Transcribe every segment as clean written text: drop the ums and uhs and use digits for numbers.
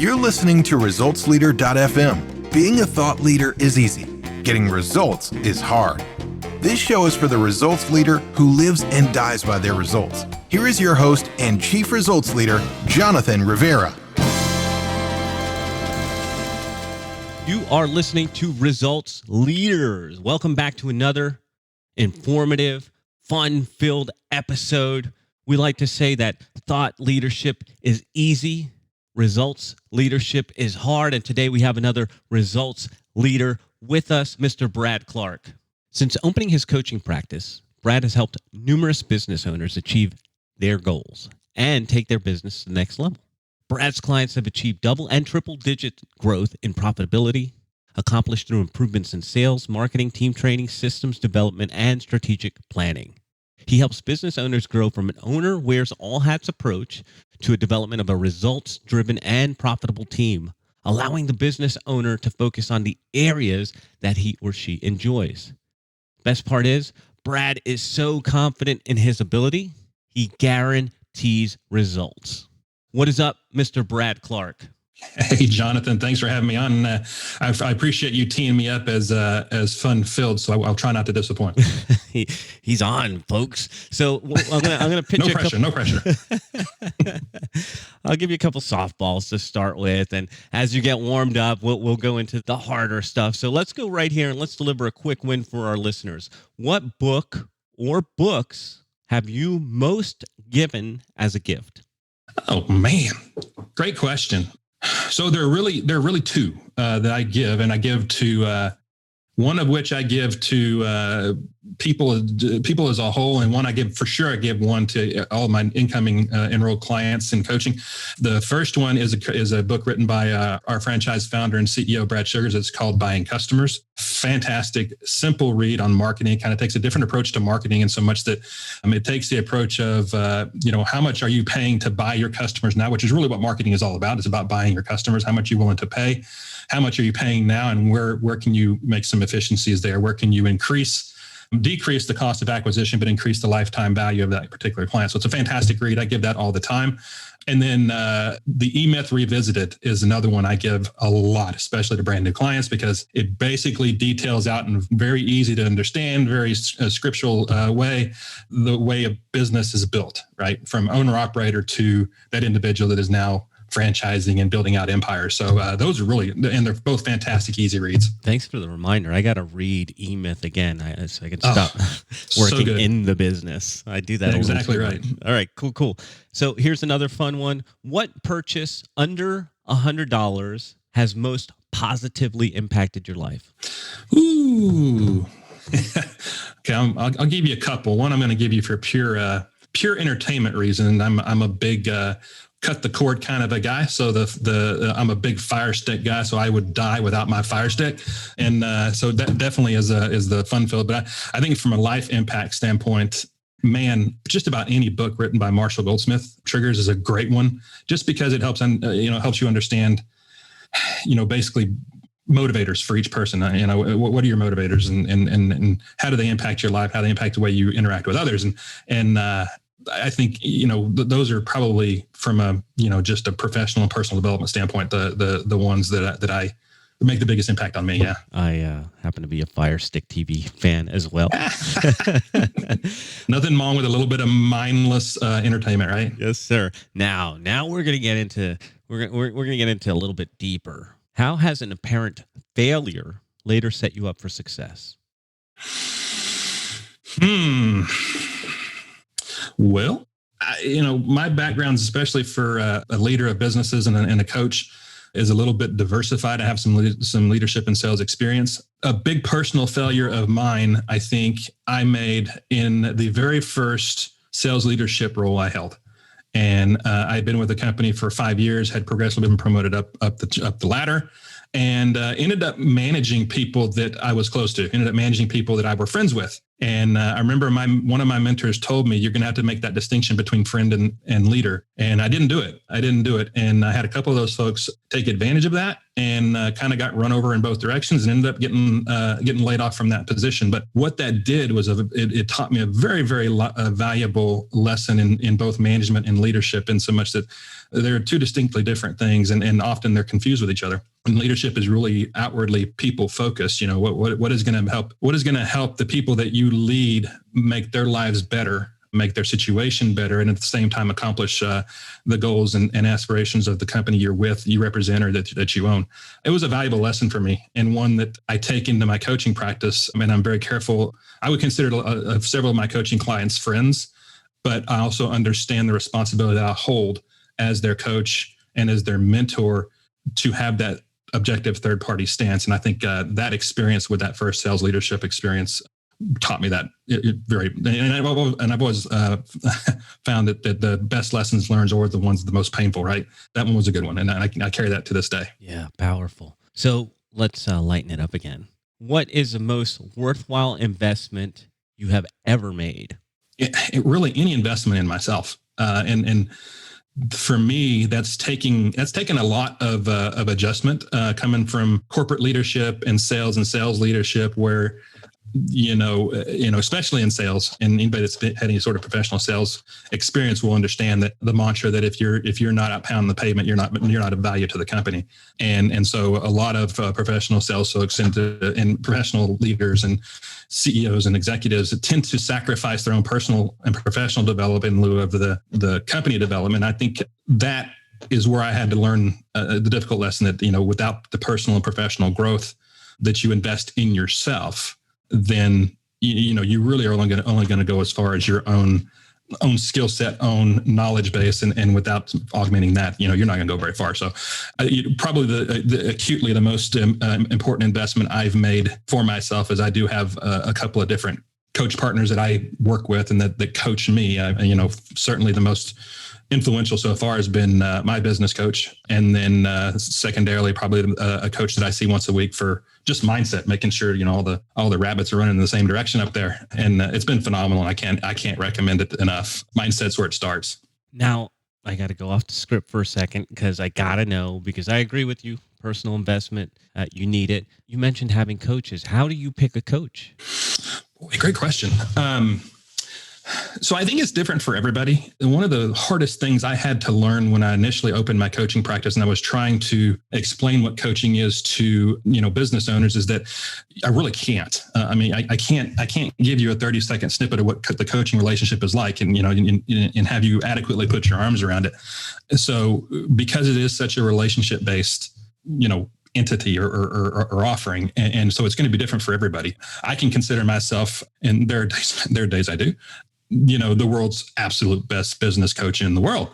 You're listening to ResultsLeader.fm. Being a thought leader is easy. Getting results is hard. This show is for the results leader who lives and dies by their results. Here is your host and Chief Results Leader, Jonathan Rivera. You are listening to Results Leaders. Welcome back to another informative, fun-filled episode. We like to say that thought leadership is easy, results leadership is hard, and today we have another results leader with us, Mr. Brad Clark. Since opening his coaching practice, Brad has helped numerous business owners achieve their goals and take their business to the next level. Brad's clients have achieved double and triple-digit growth in profitability, accomplished through improvements in sales, marketing, team training, systems development, and strategic planning. He helps business owners grow from an owner wears all hats approach to a development of a results-driven and profitable team, allowing the business owner to focus on the areas that he or she enjoys. Best part is, Brad is so confident in his ability, he guarantees results. What is up, Mr. Brad Clark? Hey, Jonathan, thanks for having me on. I appreciate you teeing me up as fun-filled, so I'll try not to disappoint. He's on, folks. So I'm gonna pitch No pressure. I'll give you a couple softballs to start with, and as you get warmed up, we'll go into the harder stuff. So let's go right here and let's deliver a quick win for our listeners. What book or books have you most given as a gift? Oh man, great question. So there are really two that I give, and I give to one of which I give to people as a whole, and one I give one to all of my incoming enrolled clients in coaching. The first one is a book written by our franchise founder and CEO Brad Sugars. It's called Buying Customers. Fantastic, simple read on marketing. It kind of takes a different approach to marketing in so much that it takes the approach of how much are you paying to buy your customers now, which is really what marketing is all about. It's about buying your customers. How much are you willing to pay? How much are you paying now, and where can you make some efficiencies there? Where can you decrease the cost of acquisition, but increase the lifetime value of that particular client? So it's a fantastic read. I give that all the time. And then the E-Myth Revisited is another one I give a lot, especially to brand new clients, because it basically details out in very easy to understand, very scriptural way, the way a business is built, right? From owner operator to that individual that is now franchising and building out empires. So those are really, and they're both fantastic, easy reads. Thanks for the reminder. I got to read E-Myth again so I can stop working in the business. I do that. Exactly right. All right, cool. So here's another fun one. What purchase under $100 has most positively impacted your life? Ooh. Okay, I'll give you a couple. One I'm going to give you for pure entertainment reason. I'm a big cut the cord kind of a guy. So I'm a big Fire Stick guy. So I would die without my Fire Stick. And so that definitely is the fun filled. But I think from a life impact standpoint, man, just about any book written by Marshall Goldsmith, Triggers, is a great one, just because it helps you understand, basically motivators for each person. What are your motivators, and how do they impact your life? How do they impact the way you interact with others? And I think, those are probably from a, just a professional and personal development standpoint, the ones that I make the biggest impact on me. Yeah. I happen to be a Fire Stick TV fan as well. Nothing wrong with a little bit of mindless entertainment, right? Yes, sir. Now we're going to get into, we're going to get into a little bit deeper. How has an apparent failure later set you up for success? Well, my background, especially for a leader of businesses and a coach, is a little bit diversified. I have some leadership and sales experience. A big personal failure of mine, I think, I made in the very first sales leadership role I held. And I'd been with the company for 5 years, had progressively been promoted up the ladder, and ended up managing people that I was close to, ended up managing people that I were friends with. And I remember one of my mentors told me, you're going to have to make that distinction between friend and leader. And I didn't do it. And I had a couple of those folks take advantage of that. and kind of got run over in both directions and ended up getting laid off from that position. But what that did was it taught me a very, very valuable lesson in both management and leadership, in so much that they're two distinctly different things, and often they're confused with each other. And leadership is really outwardly people focused. What is going to help the people that you lead make their lives better, make their situation better, and at the same time accomplish the goals and aspirations of the company you represent, or that you own. It was a valuable lesson for me, and one that I take into my coaching practice. I mean, I'm very careful. I would consider several of my coaching clients friends, but I also understand the responsibility that I hold as their coach and as their mentor to have that objective third-party stance. And I think that experience with that first sales leadership experience taught me that and I've always found that the best lessons learned are the ones the most painful, right? That one was a good one. And I carry that to this day. Yeah, powerful. So let's lighten it up again. What is the most worthwhile investment you have ever made? It really, any investment in myself. And for me, that's taken a lot of adjustment coming from corporate leadership and sales leadership, where especially in sales, and anybody that's had any sort of professional sales experience will understand that the mantra that if you're not out pounding the pavement, you're not of value to the company. And so a lot of professional sales folks and professional leaders and CEOs and executives tend to sacrifice their own personal and professional development in lieu of the company development. I think that is where I had to learn the difficult lesson that, without the personal and professional growth that you invest in yourself, then you really are only going to go as far as your own skill set, own knowledge base, and without augmenting that, you're not going to go very far. So, probably the most important investment I've made for myself is I do have a couple of different coach partners that I work with and that coach me. Certainly the most influential so far has been my business coach, and then secondarily probably a coach that I see once a week for just mindset, making sure all the rabbits are running in the same direction up there. And it's been phenomenal. I can't recommend it enough. Mindset's where it starts. Now I got to go off the script for a second, because I got to know, because I agree with you. Personal investment, you need it. You mentioned having coaches. How do you pick a coach? Boy, great question. So I think it's different for everybody. And one of the hardest things I had to learn when I initially opened my coaching practice, and I was trying to explain what coaching is to, business owners, is that I really can't. I can't give you a 30-second snippet of what the coaching relationship is like, and and have you adequately put your arms around it. So because it is such a relationship-based, entity or offering, and so it's going to be different for everybody. I can consider myself, and there are days I do, the world's absolute best business coach in the world,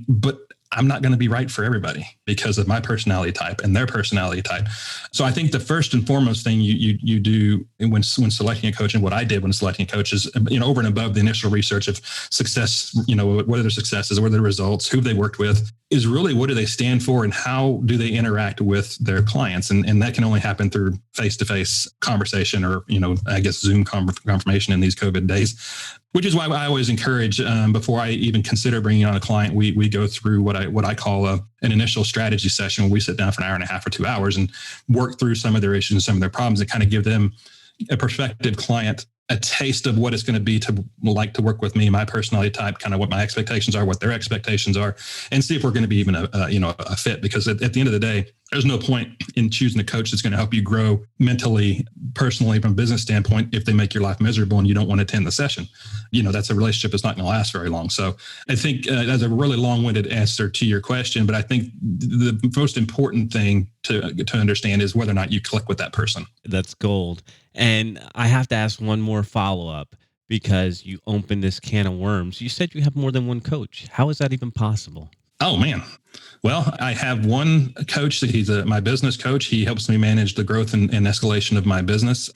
but I'm not going to be right for everybody because of my personality type and their personality type. So I think the first and foremost thing you do when selecting a coach, and what I did when selecting a coach, is, over and above the initial research of success, what are their successes, what are their results, who they worked with, is really what do they stand for and how do they interact with their clients. And that can only happen through face-to-face conversation, or, I guess Zoom confirmation in these COVID days, which is why I always encourage, before I even consider bringing on a client, we go through what I call an initial strategy session, where we sit down for an hour and a half or 2 hours and work through some of their issues and some of their problems, and kind of give them, a prospective client, a taste of what it's going to be to work with me, my personality type, kind of what my expectations are, what their expectations are, and see if we're going to be even a fit. Because at the end of the day, there's no point in choosing a coach that's going to help you grow mentally, personally, from a business standpoint, if they make your life miserable and you don't want to attend the session. That's a relationship that's not going to last very long. So I think that's a really long-winded answer to your question, but I think the most important thing to understand is whether or not you click with that person. That's gold. And I have to ask one more follow-up, because you opened this can of worms. You said you have more than one coach. How is that even possible? Oh, man. Well, I have one coach that he's my business coach. He helps me manage the growth and escalation of my business.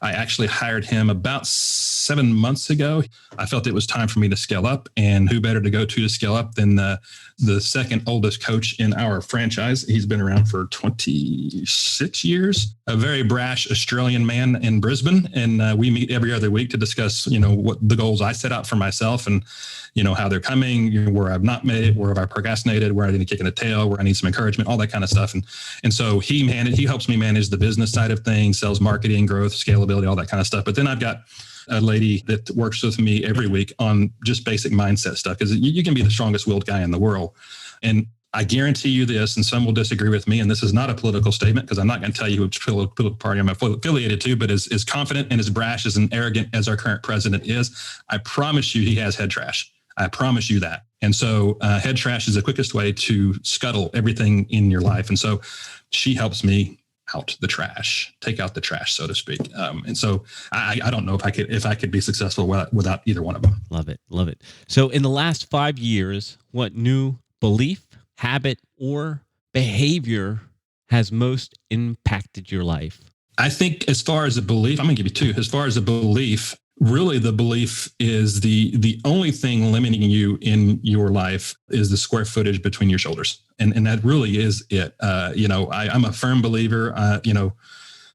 I actually hired him about 7 months ago. I felt it was time for me to scale up, and who better to go to scale up than the second oldest coach in our franchise. He's been around for 26 years, a very brash Australian man in Brisbane. And we meet every other week to discuss, what the goals I set out for myself, and, how they're coming, where I've not made it, where have I procrastinated, where I need a kick in the tail, where I need some encouragement, all that kind of stuff. And so he helps me manage the business side of things, sales, marketing, growth, scalability, all that kind of stuff. But then I've got a lady that works with me every week on just basic mindset stuff, because you can be the strongest willed guy in the world. And I guarantee you this, and some will disagree with me, and this is not a political statement, because I'm not going to tell you which political party I'm affiliated to, but as confident and as brash as and arrogant as our current president is, I promise you he has head trash. I promise you that. And so head trash is the quickest way to scuttle everything in your life. And so she helps me take out the trash, so to speak. And so I don't know if I could be successful without either one of them. Love it. Love it. So in the last 5 years, what new belief, habit, or behavior has most impacted your life? I think as far as a belief, I'm going to give you two. As far as a belief, really the belief is the only thing limiting you in your life is the square footage between your shoulders. And that really is it. I'm a firm believer,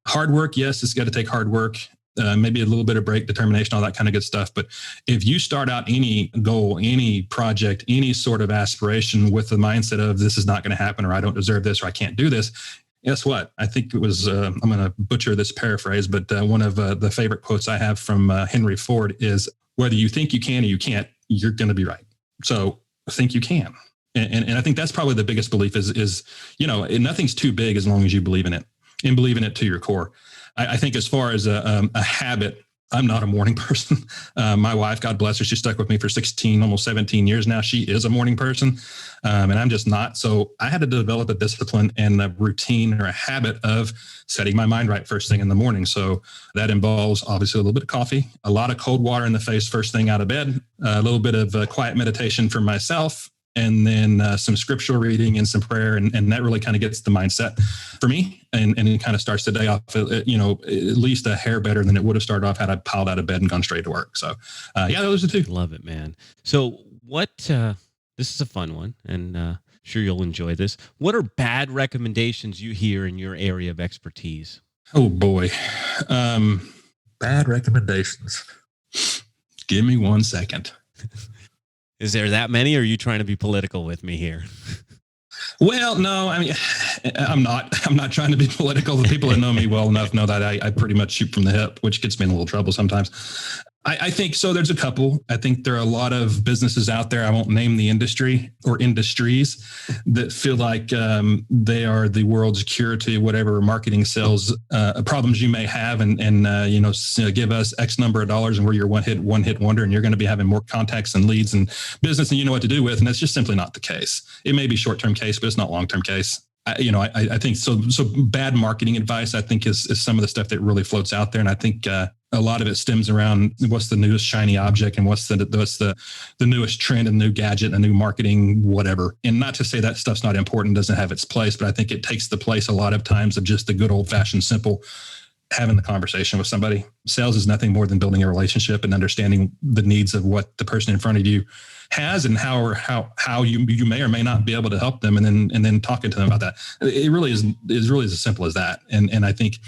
hard work. Yes, it's got to take hard work. Maybe a little bit of break, determination, all that kind of good stuff. But if you start out any goal, any project, any sort of aspiration with the mindset of this is not going to happen, or I don't deserve this, or I can't do this, guess what? I think it was, I'm going to butcher this paraphrase, but one of the favorite quotes I have from Henry Ford is, whether you think you can or you can't, you're going to be right. So think you can. And I think that's probably the biggest belief is nothing's too big as long as you believe in it, and believe in it to your core. I think as far as a habit, I'm not a morning person. My wife, God bless her, she stuck with me for 16, almost 17 years now. She is a morning person, and I'm just not. So I had to develop a discipline and a routine or a habit of setting my mind right first thing in the morning. So that involves obviously a little bit of coffee, a lot of cold water in the face first thing out of bed, a little bit of quiet meditation for myself, and then some scriptural reading and some prayer. And that really kind of gets the mindset for me. And it kind of starts the day off, at least a hair better than it would have started off had I piled out of bed and gone straight to work. So those are two. Love it, man. So this is a fun one, and sure you'll enjoy this. What are bad recommendations you hear in your area of expertise? Oh boy. Bad recommendations. Give me 1 second. Is there that many, or are you trying to be political with me here? Well, no, I mean, I'm not trying to be political. The people that know me well enough know that I pretty much shoot from the hip, which gets me in a little trouble sometimes. I think so. There's a couple. I think there are a lot of businesses out there, I won't name the industry or industries, that feel like they are the world's cure to whatever marketing sales problems you may have, and give us X number of dollars and we're your one hit wonder, and you're going to be having more contacts and leads and business than you know what to do with. And that's just simply not the case. It may be short-term case, but it's not long-term case. I think so. So bad marketing advice, I think, is some of the stuff that really floats out there. And I think a lot of it stems around what's the newest shiny object and what's the newest trend, and new gadget, and new marketing, whatever. And not to say that stuff's not important, doesn't have its place, but I think it takes the place a lot of times of just the good old fashioned, simple having the conversation with somebody. Sales is nothing more than building a relationship and understanding the needs of what the person in front of you has, and how you may or may not be able to help them, and then talking to them about that. It really is really as simple as that. And I think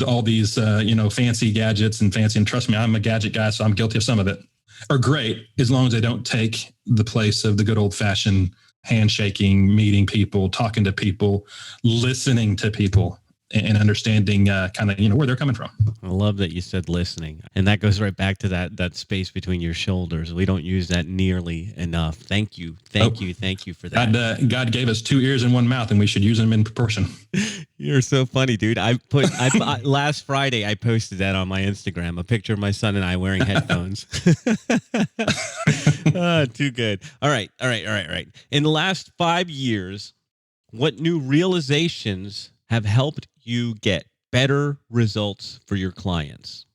all these fancy gadgets and trust me, I'm a gadget guy, so I'm guilty of some of it, are great as long as they don't take the place of the good old fashioned handshaking, meeting people, talking to people, listening to people, and understanding where they're coming from. I love that you said listening. And that goes right back to that space between your shoulders. We don't use that nearly enough. Thank you for that. God gave us 2 ears and 1 mouth, and we should use them in proportion. You're so funny, dude. Last Friday, I posted that on my Instagram, a picture of my son and I wearing headphones. Too good. All right. In the last 5 years, what new realizations have helped you get better results for your clients?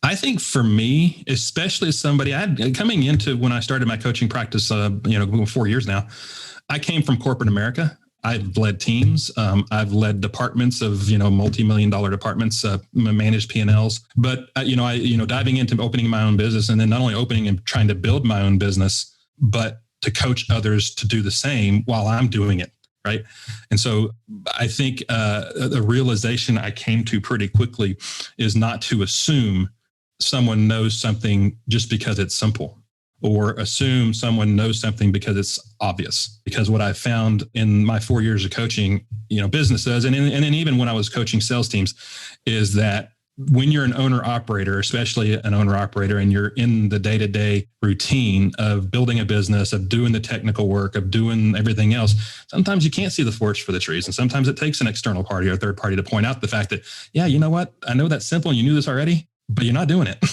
I think for me, especially as somebody coming into when I started my coaching practice, 4 years now, I came from corporate America. I've led teams. I've led departments of, multi-million-dollar departments, managed P&Ls. But, diving into opening my own business, and then not only opening and trying to build my own business, but to coach others to do the same while I'm doing it. Right. And so I think the realization I came to pretty quickly is not to assume someone knows something just because it's simple, or assume someone knows something because it's obvious. Because what I found in my 4 years of coaching, businesses, and then even when I was coaching sales teams, is that when you're an owner operator, especially an owner operator, and you're in the day-to-day routine of building a business, of doing the technical work, of doing everything else, sometimes you can't see the forest for the trees. And sometimes it takes an external party or a third party to point out the fact that, yeah, you know what? I know that's simple and you knew this already, but you're not doing it.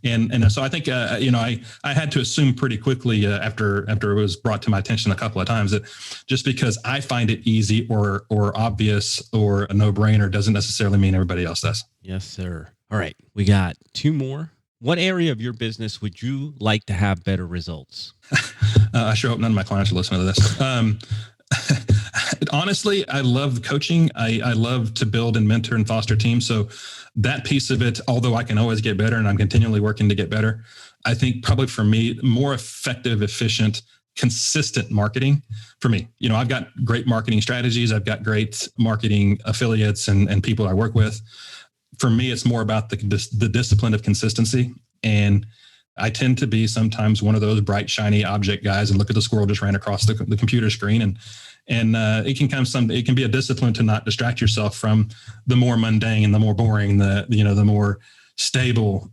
And so I think, I had to assume pretty quickly after it was brought to my attention a couple of times that just because I find it easy or obvious or a no-brainer doesn't necessarily mean everybody else does. Yes, sir. All right. We got 2 more. What area of your business would you like to have better results? I sure hope none of my clients are listening to this. Honestly, I love coaching. I love to build and mentor and foster teams. So that piece of it, although I can always get better and I'm continually working to get better, I think probably for me, more effective, efficient, consistent marketing for me. I've got great marketing strategies. I've got great marketing affiliates and people I work with. For me, it's more about the discipline of consistency. And I tend to be sometimes one of those bright, shiny object guys and look at the squirrel just ran across the computer screen. And it can be a discipline to not distract yourself from the more mundane and the more boring, the more stable,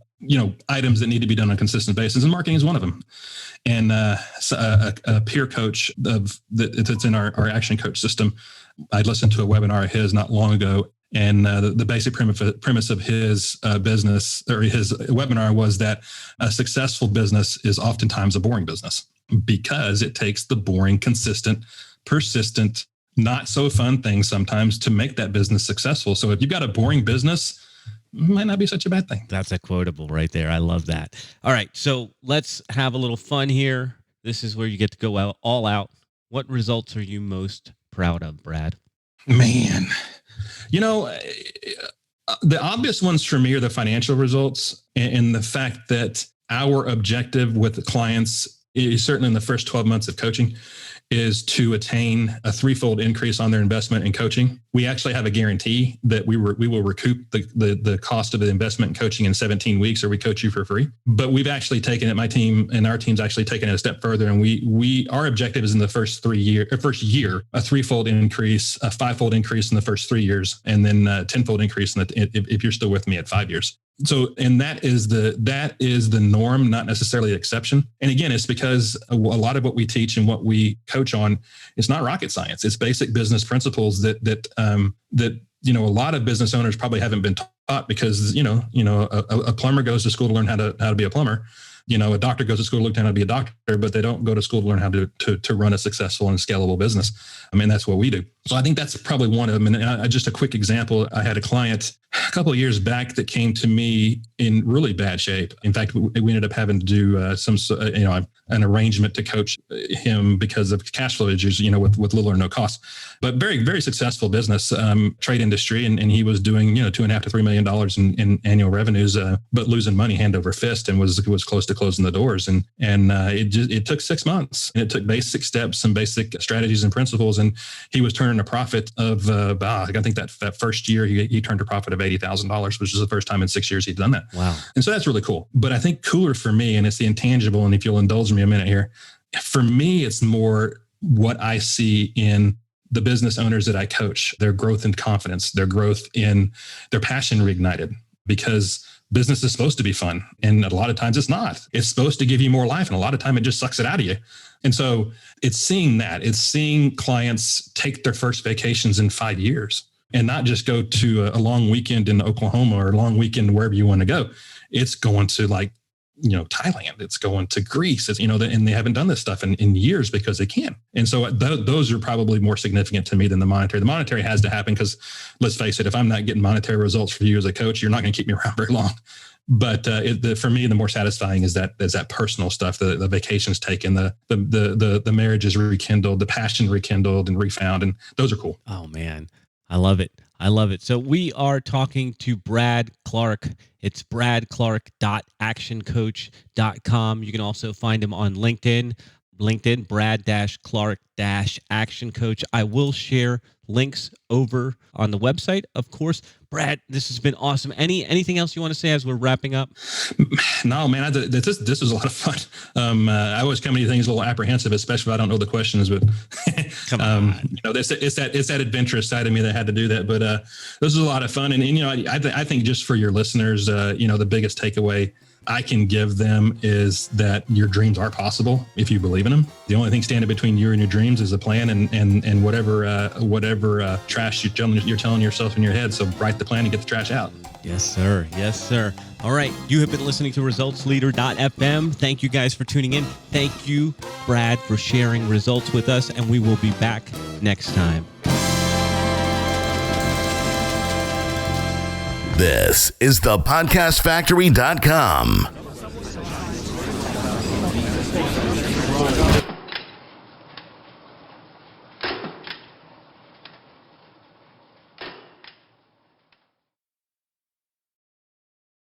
items that need to be done on a consistent basis. And marketing is one of them. And a peer coach that's in our action coach system, I listened to a webinar of his not long ago. And the basic premise of his business or his webinar was that a successful business is oftentimes a boring business because it takes the boring, consistent, persistent, not so fun things sometimes to make that business successful. So if you've got a boring business, it might not be such a bad thing. That's a quotable right there. I love that. All right. So let's have a little fun here. This is where you get to go all out. What results are you most proud of, Brad? Man, the obvious ones for me are the financial results and the fact that our objective with the clients is certainly in the first 12 months of coaching is to attain a 3-fold increase on their investment in coaching. We actually have a guarantee that we will recoup the cost of the investment in coaching in 17 weeks, or we coach you for free. But we've actually taken it, my team and our team's actually taken it a step further. And our objective is in the first year, a 3-fold increase, a 5-fold increase in the first 3 years, and then a 10-fold increase if you're still with me at 5 years. So, and that is the norm, not necessarily the exception. And again, it's because a lot of what we teach and what we coach on, it's not rocket science. It's basic business principles that a lot of business owners probably haven't been taught because, a plumber goes to school to learn how to be a plumber. A doctor goes to school to learn how to be a doctor, but they don't go to school to learn how to run a successful and scalable business. I mean, that's what we do. So I think that's probably one of them. And just a quick example, I had a client a couple of years back that came to me in really bad shape. In fact, we ended up having to do an arrangement to coach him because of cash flow issues, with little or no cost. But very, very successful business, trade industry, and he was doing $2.5 to $3 million in annual revenues, but losing money hand over fist, and was close to closing the doors. And it took 6 months, and it took basic steps and basic strategies and principles, and he was turning a profit of I think that first year he turned a profit of $80,000, which is the first time in 6 years he'd done that. Wow! And so that's really cool. But I think cooler for me, and it's the intangible. And if you'll indulge me a minute here, for me, it's more what I see in the business owners that I coach, their growth and confidence, their growth in their passion reignited, because business is supposed to be fun. And a lot of times it's not. It's supposed to give you more life. And a lot of time it just sucks it out of you. And so it's seeing that. It's seeing clients take their first vacations in 5 years and not just go to a long weekend in Oklahoma or a long weekend wherever you want to go. It's going to Thailand. It's going to Greece. It's, and they haven't done this stuff in years because they can. And so those are probably more significant to me than the monetary. The monetary has to happen because, let's face it, if I'm not getting monetary results for you as a coach, you're not going to keep me around very long. But for me, the more satisfying is that personal stuff, the vacations taken, the marriages rekindled, the passion rekindled and refound, and those are cool. Oh man, I love it. I love it. So we are talking to Brad Clark. It's bradclark.actioncoach.com. You can also find him on LinkedIn. LinkedIn, Brad-Clark-Action Coach. I will share links over on the website, of course. Brad, this has been awesome. Anything else you want to say as we're wrapping up? No, man, this was a lot of fun. I always come to things a little apprehensive, especially if I don't know the questions, but Come on. it's that adventurous side of me that had to do that. But this was a lot of fun. And I think just for your listeners, the biggest takeaway I can give them is that your dreams are possible if you believe in them. The only thing standing between you and your dreams is a plan and whatever trash you're telling yourself in your head. So write the plan and get the trash out. Yes, sir. Yes, sir. All right. You have been listening to ResultsLeader.fm. Thank you guys for tuning in. Thank you, Brad, for sharing results with us. And we will be back next time. This is thepodcastfactory.com.